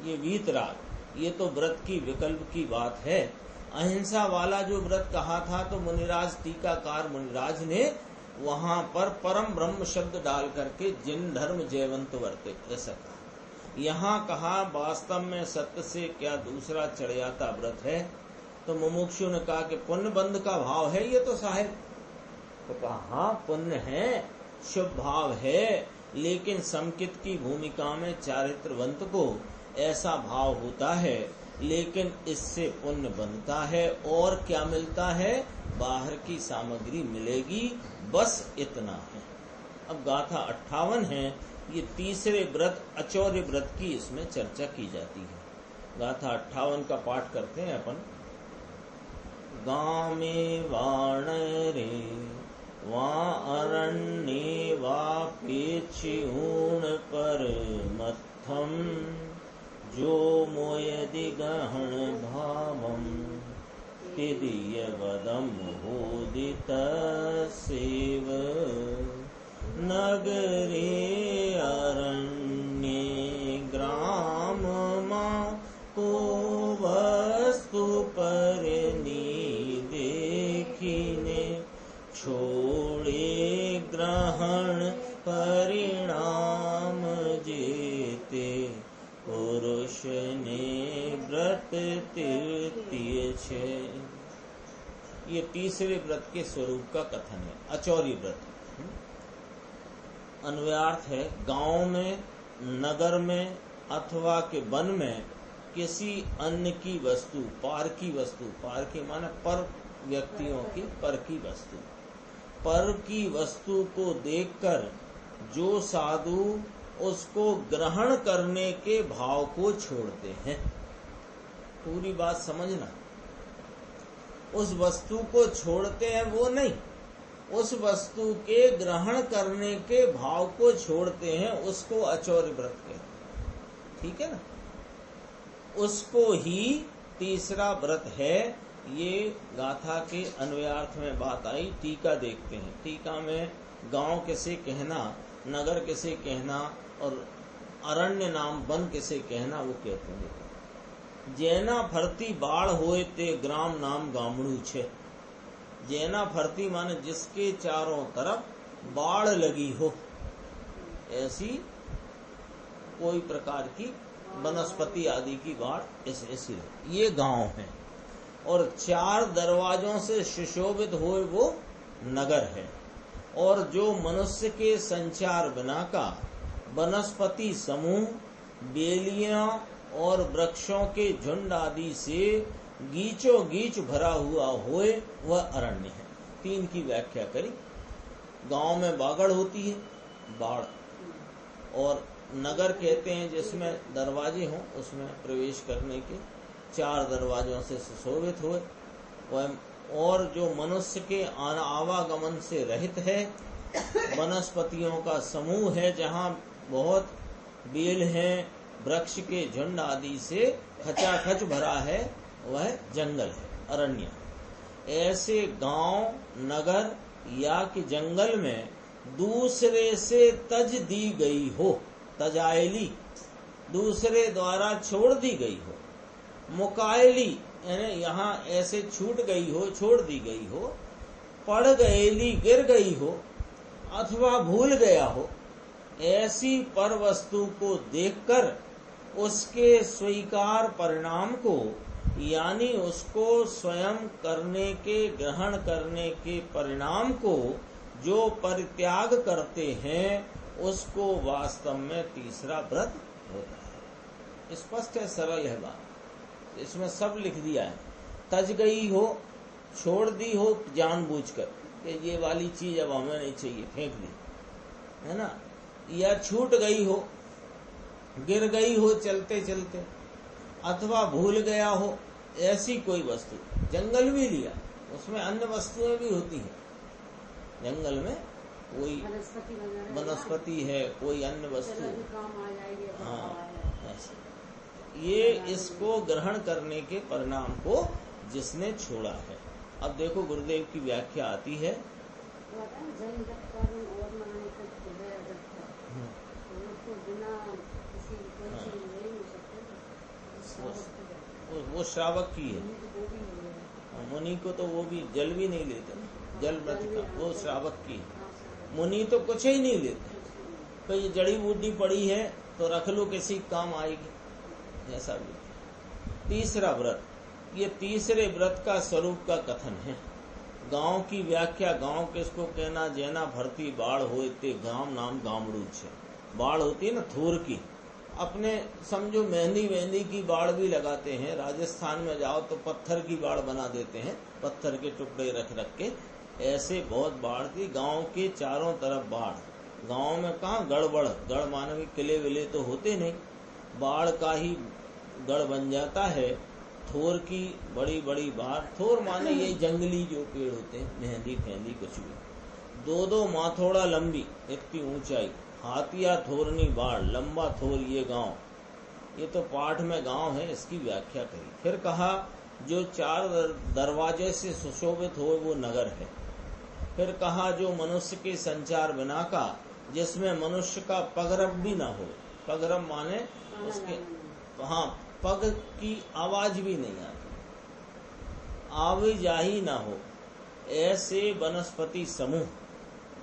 ये वीतराग, ये तो व्रत की विकल्प की बात है। अहिंसा वाला जो व्रत कहा था तो मुनिराज टीकाकार मुनिराज ने वहां पर परम ब्रह्म शब्द डाल करके जिन धर्म जयवंत वर्ते ऐसा कहा। यहाँ कहा वास्तव में सत्य से क्या दूसरा चढ़ियाता व्रत है। तो मुमुक्षु ने कहा कि पुण्य बंध का भाव है ये तो साहेब। तो कहा हाँ पुण्य है, शुभ भाव है, लेकिन समकित की भूमिका में चारित्रवंत को ऐसा भाव होता है, लेकिन इससे पुण्य बनता है और क्या मिलता है? बाहर की सामग्री मिलेगी, बस इतना है। अब गाथा 58 है, ये तीसरे व्रत अचौर्य व्रत की इसमें चर्चा की जाती है। गाथा 58 का पाठ करते हैं अपन। गामे वाणरे वा अरण्ये वापेक्षिऊण पर मत्थम जो मोयदि गहन भावम तिदीय वदम होदित सेव नगरे अरण्ये ग्राम को वस्तु पर देखिने छोड़े ग्रहण परिणाम जेते पुरुष ने व्रत तृतीय छे। ये तीसरे व्रत के स्वरूप का कथन है, अचौर्य व्रत। अन्वयार्थ है गांव में, नगर में अथवा के वन में किसी अन्य की वस्तु, पार की वस्तु, पार की माने पर व्यक्तियों की, पर की वस्तु, पर की वस्तु को देखकर जो साधु उसको ग्रहण करने के भाव को छोड़ते हैं। पूरी बात समझना, उस वस्तु को छोड़ते हैं वो नहीं, उस वस्तु के ग्रहण करने के भाव को छोड़ते हैं, उसको अचौर्य व्रत कहते हैं। ठीक है ना, उसको ही तीसरा व्रत है। ये गाथा के अन्वयार्थ में बात आई। टीका देखते हैं। टीका में गांव किसे कहना, नगर किसे कहना और अरण्य नाम वन किसे कहना वो कहते हैं। जेना फरती बाढ़ होए ते ग्राम नाम गामड़ू छे। जेना फरती माने जिसके चारों तरफ बाढ़ लगी हो, ऐसी कोई प्रकार की वनस्पति आदि की बाढ़ ऐसी ये गांव है। और 4 दरवाजों से सुशोभित हुए वो नगर है। और जो मनुष्य के संचार बिना का वनस्पति समूह, बेलियां और वृक्षों के झुंड आदि से गीचो गीच भरा हुआ होए वह अरण्य है। 3 की व्याख्या करी। गांव में बागड़ होती है, बाढ़, और नगर कहते हैं जिसमें दरवाजे हों, उसमें प्रवेश करने के 4 दरवाजों से सुशोभित हुए वह, और जो मनुष्य के आवागमन से रहित है, वनस्पतियों का समूह है, जहाँ बहुत बेल हैं, वृक्ष के झुंड आदि से खचाखच भरा है, वह जंगल है, अरण्य। ऐसे गांव, नगर या कि जंगल में दूसरे से तज दी गई हो, तजायली दूसरे द्वारा छोड़ दी गई हो, मुकायली यानी यहाँ ऐसे छूट गई हो, छोड़ दी गई हो, पड़ गएली गिर गई हो अथवा भूल गया हो, ऐसी पर वस्तु को देखकर उसके स्वीकार परिणाम को यानी उसको स्वयं करने के ग्रहण करने के परिणाम को जो परित्याग करते हैं उसको वास्तव में तीसरा व्रत होता है। स्पष्ट है, सरल है बात, इसमें सब लिख दिया है। तज गई हो, छोड़ दी हो जानबूझकर कि ये वाली चीज अब हमें नहीं चाहिए, फेंक दी, है ना, या छूट गई हो, गिर गई हो चलते चलते, अथवा भूल गया हो, ऐसी कोई वस्तु। जंगल भी लिया, उसमें अन्य वस्तुएं भी होती हैं। जंगल में कोई वनस्पति है, कोई अन्य वस्तु, हाँ ऐसे। ये इसको ग्रहण करने के परिणाम को जिसने छोड़ा है। अब देखो गुरुदेव की व्याख्या आती है। वो श्रावक की है, मुनि को तो वो भी जल भी नहीं लेते, जल व्रत का वो श्रावक की है। मुनि तो कुछ ही नहीं लेते, तो ये जड़ी बूटी पड़ी है तो रख लो, किसी काम आएगी, ऐसा भी। तीसरा व्रत, ये तीसरे व्रत का स्वरूप का कथन है। गांव की व्याख्या, गांव किसको कहना, जैना भरती बाढ़ होते गांव नाम गामड़ू छे। बाढ़ होती है ना थोर की, अपने समझो मेहंदी की बाढ़ भी लगाते हैं। राजस्थान में जाओ तो पत्थर की बाढ़ बना देते हैं, पत्थर के टुकड़े रख रख के। ऐसे बहुत बाढ़ थी, गांव के चारों तरफ बाढ़। गांव में कहाँ गड़बड़, गढ़ माने भी किले विले तो होते नहीं, बाढ़ का ही गढ़ बन जाता है। थोर की बड़ी बड़ी बाढ़, थोर माने यही जंगली जो पेड़ होते हैं, मेहंदी फेंदी कुछ भी। 2-2 माथोड़ा लंबी, इतनी ऊंचाई, हाथिया थोरनी बाढ़, लंबा थोर ये गांव। ये तो पाठ में गांव है, इसकी व्याख्या करी। फिर कहा जो 4 दरवाजे से सुशोभित हो वो नगर है। फिर कहा जो मनुष्य के संचार बिना का, जिसमें मनुष्य का पगरब भी ना हो। पगरब माने उसके, हाँ, पग की आवाज भी नहीं आती, आवाजाही ना हो, ऐसे वनस्पति समूह।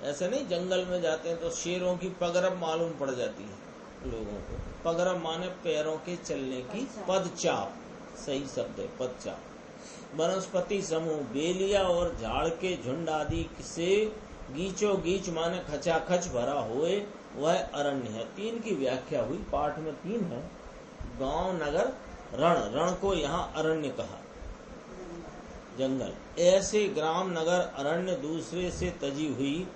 ऐसे नहीं जंगल में जाते हैं तो शेरों की पगरब मालूम पड़ जाती है लोगों को। पगरब माने पैरों के चलने की पदचाप, सही शब्द है, पदचाप। वनस्पति समूह, बेलिया और झाड़ के झुंड आदि से गीचो गीच माने खचाखच भरा होए वह अरण्य है। 3 की व्याख्या हुई, पाठ में 3 है। गांव, नगर, रण। रण को यहाँ अरण्य कहा, जंगल। ऐसे ग्राम, नगर, अरण्य दूसरे से तजी हुई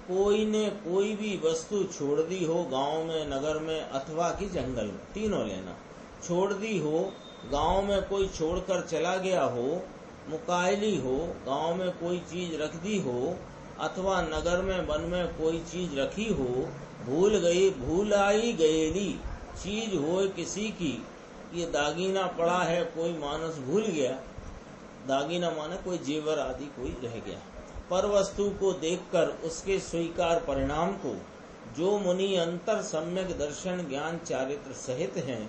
कोई ने कोई भी वस्तु छोड़ दी हो, गांव में, नगर में अथवा कि जंगल में, तीनों लेना। छोड़ दी हो, गांव में कोई छोड़कर चला गया हो, मुकायली हो, गांव में कोई चीज रख दी हो, अथवा नगर में, वन में कोई चीज रखी हो, भूल गई, भूलाई गयेली चीज हो किसी की। ये दागीना पड़ा है, कोई मानस भूल गया, दागीना माने कोई जेवर आदि कोई रह गया। पर वस्तु को देखकर उसके स्वीकार परिणाम को जो मुनि अंतर सम्यक दर्शन ज्ञान चारित्र सहित हैं,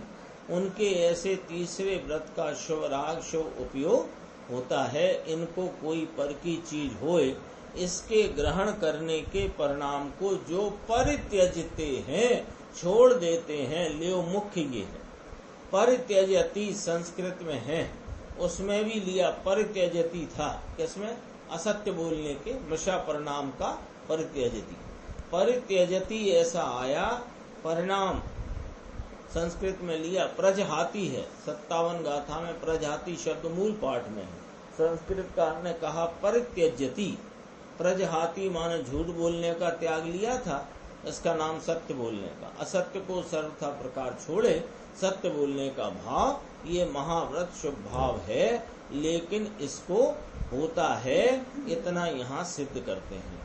उनके ऐसे तीसरे व्रत का शुभ राग शुभ उपयोग होता है। इनको कोई पर की चीज होए, इसके ग्रहण करने के परिणाम को जो परित्यजते हैं, छोड़ देते हैं। लियो मुख्य ये है, परित्यजति संस्कृत में है, उसमें भी लिया परित्यजति था। किसमें? असत्य बोलने के मृषा परिणाम का परित्यजति। परित्यजति ऐसा आया, परिणाम संस्कृत में लिया प्रजहाति है। 57 गाथा में प्रजहाति शब्द मूल पाठ में है। संस्कृतकार ने कहा परित्यजति, प्रजहाति माने झूठ बोलने का त्याग लिया था, इसका नाम सत्य बोलने का। असत्य को सर्वथा प्रकार छोड़े, सत्य बोलने का भाव, ये महाव्रत शुभ भाव है। लेकिन इसको होता है इतना यहाँ सिद्ध करते हैं।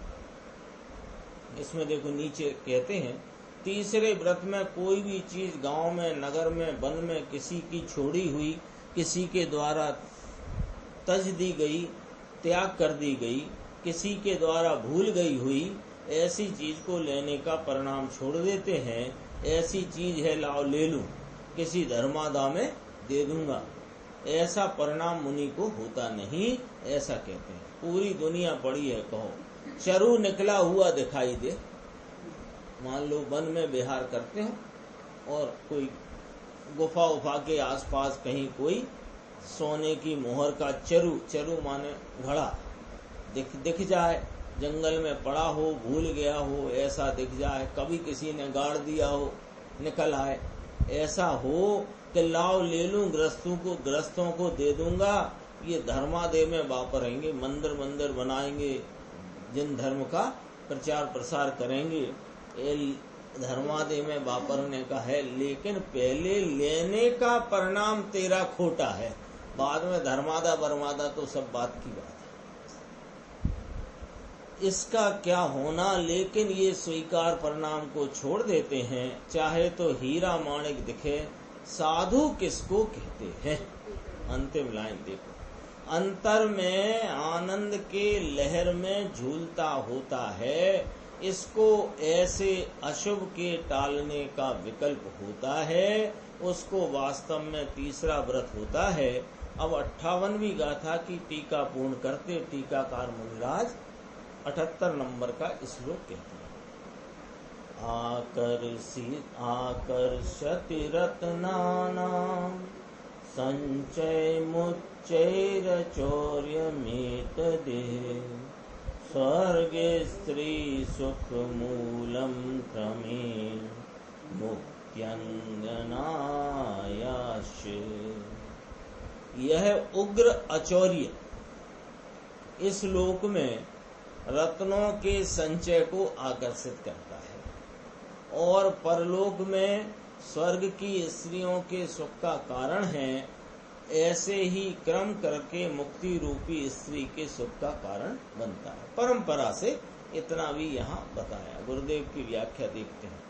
इसमें देखो नीचे कहते हैं, तीसरे व्रत में कोई भी चीज गांव में, नगर में, वन में किसी की छोड़ी हुई, किसी के द्वारा तज दी गई, त्याग कर दी गई, किसी के द्वारा भूल गई हुई, ऐसी चीज को लेने का परिणाम छोड़ देते हैं। ऐसी चीज है, लाओ ले लूं, किसी धर्मादा में दे दूंगा, ऐसा परिणाम मुनि को होता नहीं, ऐसा कहते हैं। पूरी दुनिया पड़ी है, कहो चरु निकला हुआ दिखाई दे, मान लो वन में विहार करते हो और कोई गुफा उफा के आसपास कहीं कोई सोने की मोहर का चरु माने घड़ा दिख जाए, जंगल में पड़ा हो, भूल गया हो, ऐसा दिख जाए, कभी किसी ने गाड़ दिया हो, निकल आए, ऐसा हो कि लाओ ले लूं, ग्रस्तों को दे दूंगा, ये धर्मादय में वापरेंगे, मंदिर बनाएंगे, जिन धर्म का प्रचार प्रसार करेंगे, धर्मादय में वापरने का है। लेकिन पहले लेने का परिणाम तेरा खोटा है, बाद में धर्मादा बर्मादा तो सब बात की बात है। इसका क्या होना, लेकिन ये स्वीकार परिणाम को छोड़ देते हैं। चाहे तो हीरा माणिक दिखे, साधु किसको कहते हैं। अंतिम लाइन देखो, अंतर में आनंद के लहर में झूलता होता है, इसको ऐसे अशुभ के टालने का विकल्प होता है, उसको वास्तव में तीसरा व्रत होता है। अब 58वीं गाथा की टीका पूर्ण करते टीकाकार मुनिराज 78 नंबर का श्लोक कहते हैं। आकर्षति रत्नानां संचय मुच्चैर चौर्यमेतदे, स्वर्गे स्त्री सुख मूलम क्रमेण मुक्त्यंगनायाश्च। यह उग्र अचौर्य इस लोक में रत्नों के संचय को आकर्षित करता है और परलोक में स्वर्ग की स्त्रियों के सुख का कारण है। ऐसे ही क्रम करके मुक्ति रूपी स्त्री के सुख का कारण बनता है। परंपरा से इतना भी यहाँ बताया। गुरुदेव की व्याख्या देखते हैं,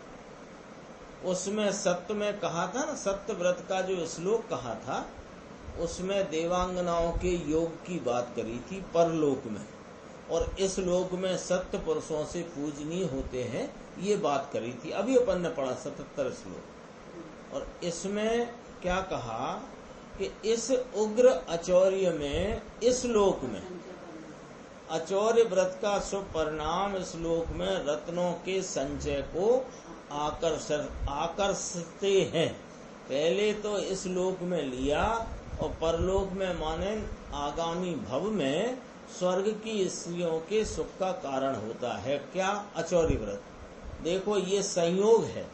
उसमें सत्य में कहा था ना, सत्य व्रत का जो श्लोक कहा था उसमें देवांगनाओं के योग की बात करी थी परलोक में, और इस लोक में सत्य पुरुषों से पूजनीय होते हैं, ये बात करी थी। अभी अपन ने पढ़ा 77 श्लोक। और इसमें क्या कहा कि इस उग्र अचौर्य में, इस लोक में अचौर्य व्रत का शुभ परिणाम इस लोक में रत्नों के संचय को आकर्षते हैं। पहले तो इस लोक में लिया और परलोक में माने आगामी भव में स्वर्ग की स्त्रियों के सुख का कारण होता है। क्या? अचौर्य व्रत। देखो ये संयोग है,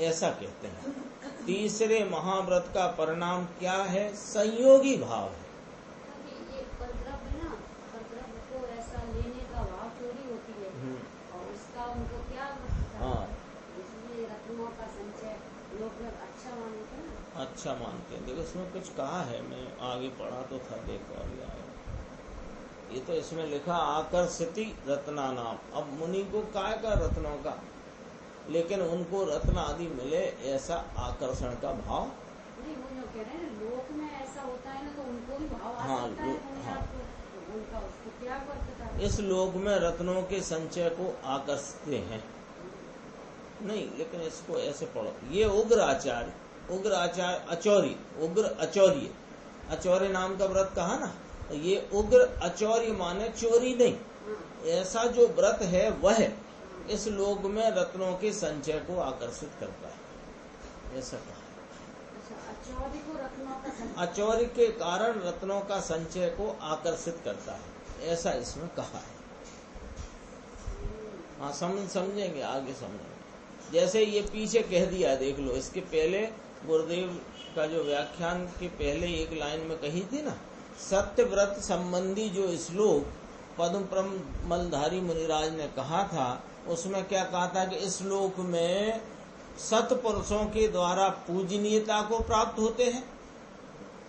ऐसा कहते हैं। तीसरे महाव्रत का परिणाम क्या है? संयोगी भाव है। ये परद्रव्य ना, परद्रव्य को ऐसा लेने का भाव चोरी होती है और उसका उनको क्या हाँ, इसलिए रत्नों का संचय लोग अच्छा मानते हैं ना, अच्छा मानते हैं। देखो इसमें कुछ कहा है, मैं आगे पढ़ा तो था, देखो अभी आया। ये तो इसमें लिखा आकर्षति रत्ना नाम। अब मुनि को काय का रत्नों का, लेकिन उनको रत्न आदि मिले ऐसा आकर्षण का भाव नहीं। वो जो कह रहे हैं लोक में ऐसा होता है ना, तो उनको भी भाव आ हाँ, सकता है तो उनका उसको त्याग करता है। इस लोक में रत्नों के संचय को आकर्षते हैं। नहीं, लेकिन इसको ऐसे पढ़ो, ये उग्र आचार्य, उग्र अचौर्य, अचौर्य नाम का व्रत कहा ना, ये उग्र अचौर्य माने चोरी नहीं, ऐसा जो व्रत है वह इस लोक में रत्नों के संचय को आकर्षित करता है, ऐसा कहा। अचौर्य को रत्नों का संचय, अचौर्य के कारण रत्नों का संचय को आकर्षित करता है, ऐसा इसमें कहा है। हाँ, समझेंगे, आगे समझेंगे। जैसे ये पीछे कह दिया, देख लो, इसके पहले गुरुदेव का जो व्याख्यान के पहले एक लाइन में कही थी ना, सत्य व्रत संबंधी जो श्लोक पद्म मलधारी मुनिराज ने कहा था, उसमें क्या कहा था कि इस लोक में सत्पुरुषों के द्वारा पूजनीयता को प्राप्त होते हैं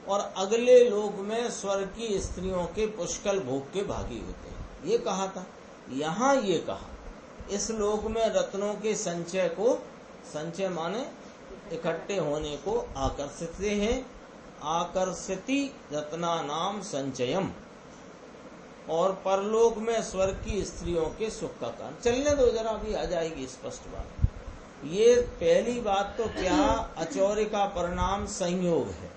और अगले लोक में स्वर्ग की स्त्रियों के पुष्कल भोग के भागी होते हैं, ये कहा था। यहाँ ये कहा इस लोक में रत्नों के संचय को, संचय माने इकट्ठे होने को आकर्षित हैं, आकर्षति रत्ना नाम संचयम, और परलोक में स्वर्ग की स्त्रियों के सुख का कारण। चलने दो जरा, अभी आ जाएगी स्पष्ट बात। ये पहली बात तो क्या, अचौर्य का परिणाम संयोग है,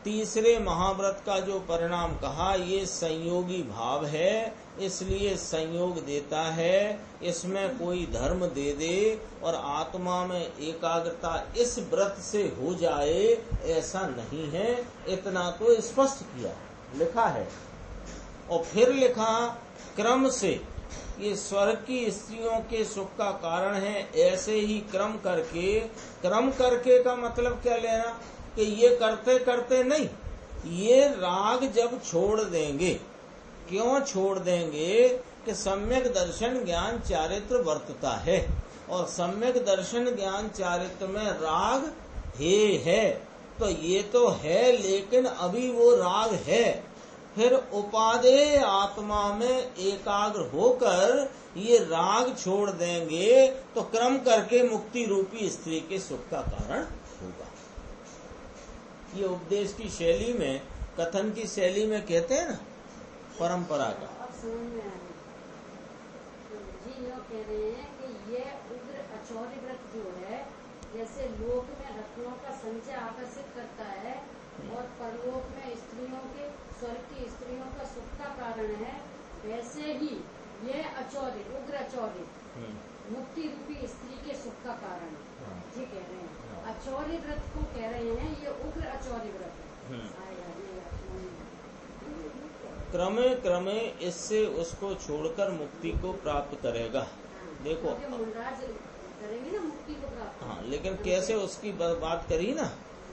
तीसरे महाव्रत का जो परिणाम कहा ये संयोगी भाव है, इसलिए संयोग देता है। इसमें कोई धर्म दे दे और आत्मा में एकाग्रता इस व्रत से हो जाए ऐसा नहीं है। इतना तो स्पष्ट किया, लिखा है। और फिर लिखा क्रम से ये स्वर्ग की स्त्रियों के सुख का कारण है। ऐसे ही क्रम करके का मतलब क्या लेना कि ये करते करते नहीं, ये राग जब छोड़ देंगे। क्यों छोड़ देंगे कि सम्यक दर्शन ज्ञान चारित्र वर्तता है और सम्यक दर्शन ज्ञान चारित्र में राग है। तो ये तो है लेकिन अभी वो राग है। फिर उपादेय आत्मा में एकाग्र होकर ये राग छोड़ देंगे तो क्रम करके मुक्ति रूपी स्त्री के सुख का कारण होगा। ये उपदेश की शैली में, कथन की शैली में कहते हैं ना, परंपरा का। अब समझ में आया जी। यो कह रहे हैं कि ये उग्र अचौर्य व्रत जो है, जैसे लोक में रत्नों का संचय आकर्षित करता है और परलोक में स्त्रियों के, स्वर्ग की स्त्रियों का सुख का कारण है, वैसे ही ये अचौर्य, उग्र अचौर्य मुक्ति रूपी स्त्री के सुख का कारण है। जी कह रहे हैं अचौर्य व्रत को कह रहे हैं, ये उग्र अचौर्य व्रत है। क्रमे क्रमे इससे उसको छोड़कर मुक्ति को प्राप्त करेगा। देखो मुंडराज करेंगे ना मुक्ति को प्राप्त। हाँ, लेकिन कैसे उसकी बात करी ना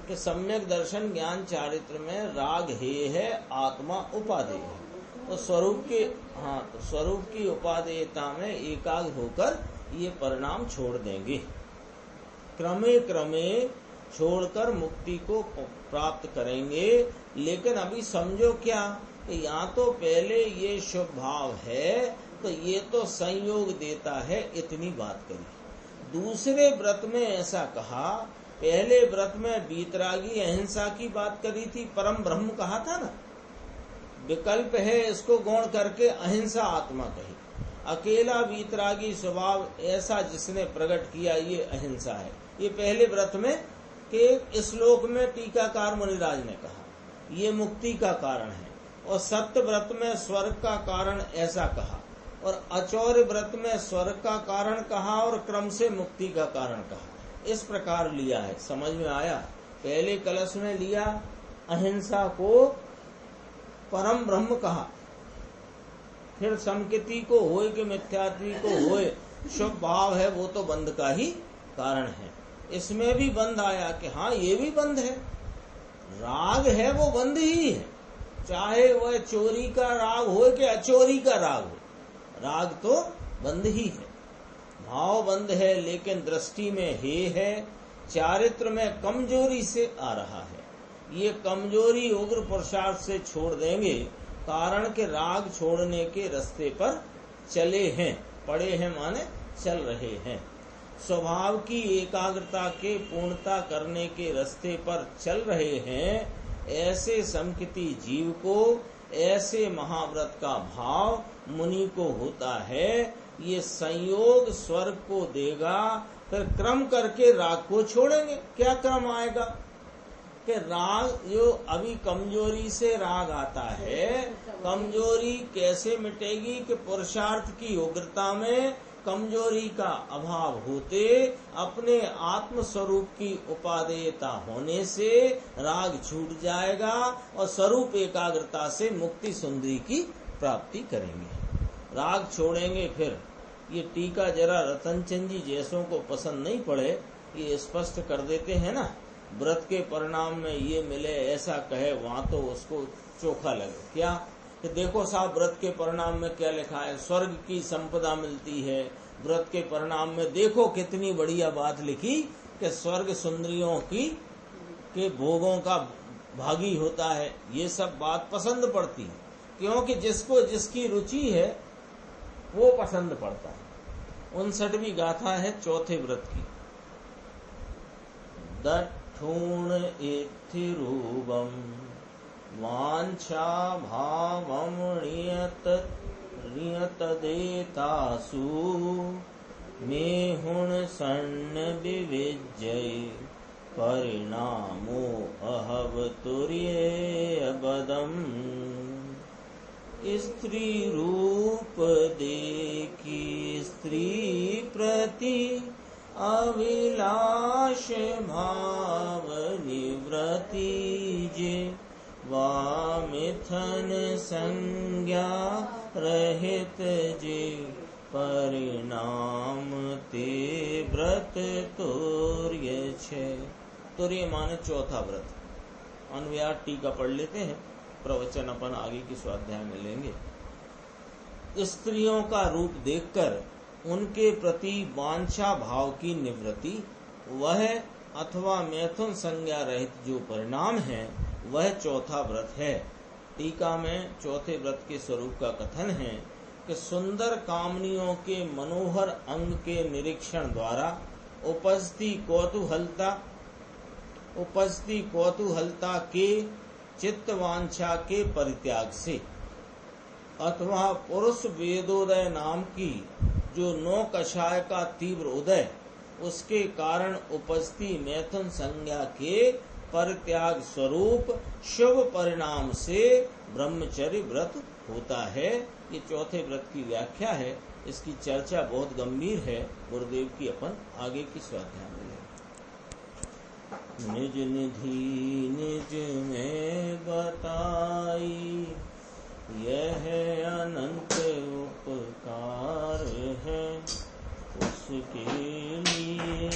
कि सम्यक दर्शन ज्ञान चारित्र में राग है, आत्मा उपादेय है। तो स्वरूप के, हाँ, तो स्वरूप की उपादेयता में एकाग्र होकर ये परिणाम छोड़ देंगे। क्रमे क्रमे छोड़कर मुक्ति को प्राप्त करेंगे। लेकिन अभी समझो क्या कि यहाँ तो पहले ये शुभ भाव है तो ये तो संयोग देता है, इतनी बात करी। दूसरे व्रत में ऐसा कहा, पहले व्रत में वीतरागी अहिंसा की बात करी थी, परम ब्रह्म कहा था ना। विकल्प है, इसको गौण करके अहिंसा आत्मा कही। अकेला वीतरागी स्वभाव ऐसा जिसने प्रकट किया ये अहिंसा है। ये पहले व्रत में के श्लोक में टीकाकार मुनिराज ने कहा ये मुक्ति का कारण है। और सत्य व्रत में स्वर्ग का कारण ऐसा कहा, और अचौर्य व्रत में स्वर्ग का कारण कहा और क्रम से मुक्ति का कारण कहा। इस प्रकार लिया है, समझ में आया। पहले कलश में लिया अहिंसा को परम ब्रह्म कहा, फिर समकिति को होए कि मिथ्यात्वी को होए शुभ भाव है, वो तो बंध का ही कारण है। इसमें भी बंध आया कि हाँ ये भी बंध है, राग है वो बंध ही है, चाहे वह चोरी का राग हो कि अचोरी का राग हो, राग तो बंध ही है। भाव बंध है लेकिन दृष्टि में है, चारित्र में कमजोरी से आ रहा है। ये कमजोरी उग्र पुरुषार्थ से छोड़ देंगे, कारण के राग छोड़ने के रास्ते पर चले हैं, पड़े हैं माने चल रहे हैं। स्वभाव की एकाग्रता के पूर्णता करने के रास्ते पर चल रहे हैं। ऐसे समकिति जीव को ऐसे महाव्रत का भाव मुनि को होता है। ये संयोग स्वर्ग को देगा, फिर क्रम करके राग को छोड़ेंगे। क्या क्रम आएगा कि राग जो अभी कमजोरी से राग आता है, कमजोरी कैसे मिटेगी कि पुरुषार्थ की उग्रता में कमजोरी का अभाव होते अपने आत्म स्वरूप की उपादेयता होने से राग छूट जाएगा और स्वरूप एकाग्रता से मुक्ति सुंदरी की प्राप्ति करेंगे। राग छोड़ेंगे। फिर ये टीका जरा रतनचंद जी जैसों को पसंद नहीं पड़े, ये स्पष्ट कर देते हैं ना, व्रत के परिणाम में ये मिले ऐसा कहे, वहां तो उसको चोखा लगे। क्या कि देखो साहब व्रत के परिणाम में क्या लिखा है, स्वर्ग की संपदा मिलती है। व्रत के परिणाम में देखो कितनी बढ़िया बात लिखी कि स्वर्ग सुंदरियों की के भोगों का भागी होता है। ये सब बात पसंद पड़ती है, क्योंकि जिसको जिसकी रुचि है वो पसंद पड़ता है। 59वीं गाथा है चौथे व्रत की। दठूण इत्थिरूपम वांछा भावम नियत देतासु मेहुण सन्न विविजय परिणामो अहवतुर्येऽबदम्। स्त्री रूप देखी स्त्री प्रति अविलाष भाव निवृत्ति जे, वा मिथन संज्ञा रहित जे, परिणाम ते व्रत तुर्य छे। तुर्य माने चौथा व्रत। अन्वयार्थ टीका पढ़ लेते हैं, प्रवचन अपन आगे की स्वाध्याय में लेंगे। स्त्रियों का रूप देखकर उनके प्रति वांछा भाव की निवृत्ति, वह अथवा मैथुन संज्ञा रहित जो परिणाम है, वह चौथा व्रत है। टीका में चौथे व्रत के स्वरूप का कथन है कि सुंदर कामनियों के मनोहर अंग के निरीक्षण द्वारा उपस्थिति कौतूहलता के चित्त वांछा के परित्याग से, अथवा पुरुष वेदोदय नाम की जो नौ कषाय का तीव्र उदय, उसके कारण उपस्थिति मैथुन संज्ञा के परित्याग स्वरूप शुभ परिणाम से ब्रह्मचर्य व्रत होता है। ये चौथे व्रत की व्याख्या है। इसकी चर्चा बहुत गंभीर है, गुरुदेव की अपन आगे की स्वाध्याय में लेंगे। निज निधि निज में बताई, यह अनंत उपकार है, उसके लिए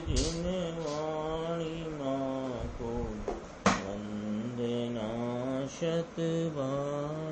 जिन वाणी माँ को वंदना शत बार।